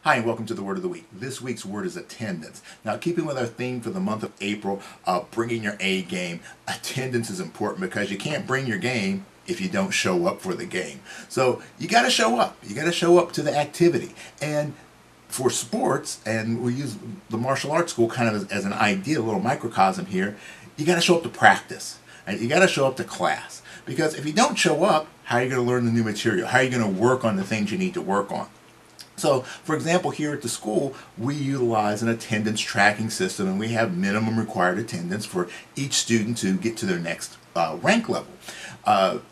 Hi, and welcome to the Word of the Week. This week's word is attendance. Now, keeping with our theme for the month of April, bringing your A game, attendance is important because you can't bring your game if you don't show up for the game. So you got to show up. You got to show up to the activity. And for sports, and we use the martial arts school kind of as an idea, a little microcosm here, you got to show up to practice. Right? You got to show up to class. Because if you don't show up, how are you going to learn the new material? How are you going to work on the things you need to work on? So, for example, here at the school, we utilize an attendance tracking system, and we have minimum required attendance for each student to get to their next rank level.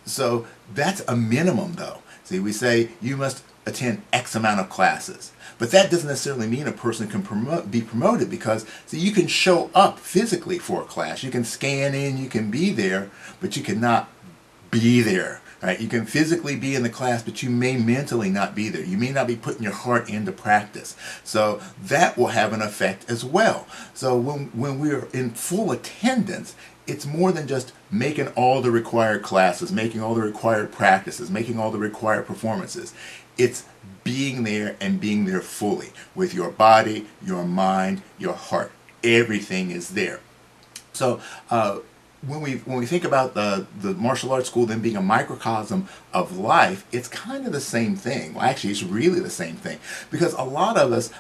So that's a minimum, though. See, we say you must attend X amount of classes. But that doesn't necessarily mean a person can be promoted, because see, you can show up physically for a class. You can scan in, you can be there, but you cannot be there. Right? You can physically be in the class, but you may mentally not be there. You may not be putting your heart into practice. So that will have an effect as well. So when we're in full attendance, it's more than just making all the required classes, making all the required practices, making all the required performances. It's being there and being there fully with your body, your mind, your heart. Everything is there. So when we think about the martial arts school then being a microcosm of life, it's kind of the same thing. Well, actually, it's really the same thing, because a lot of us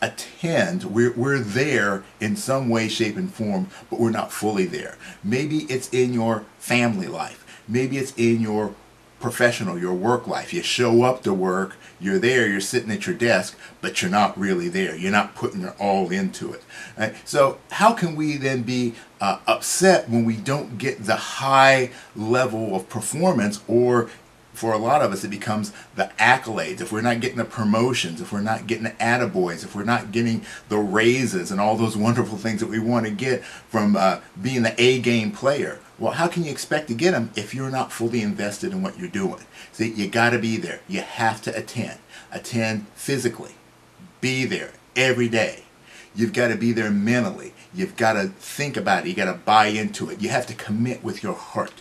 attend, we're there in some way, shape, and form, but we're not fully there. Maybe it's in your family life. Maybe it's in your professional, your work life. You show up to work, you're there, you're sitting at your desk, but you're not really there. You're not putting your all into it. Right? So how can we then be upset when we don't get the high level of performance, or for a lot of us it becomes the accolades, if we're not getting the promotions, if we're not getting the attaboys, if we're not getting the raises and all those wonderful things that we want to get from being the A-game player? Well, how can you expect to get them if you're not fully invested in what you're doing? See, you got to be there. You have to attend. Attend physically. Be there every day. You've got to be there mentally. You've got to think about it. You got to buy into it. You have to commit with your heart.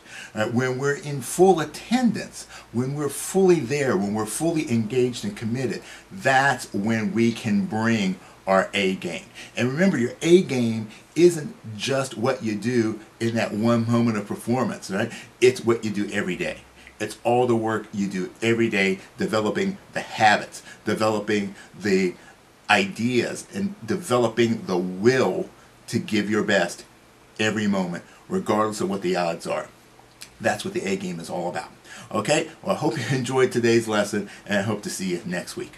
When we're in full attendance, when we're fully there, when we're fully engaged and committed, that's when we can bring our A game. And remember, your A game isn't just what you do in that one moment of performance, right? It's what you do every day. It's all the work you do every day, developing the habits, developing the ideas, and developing the will to give your best every moment, regardless of what the odds are. That's what the A game is all about. Okay? Well, I hope you enjoyed today's lesson, and I hope to see you next week.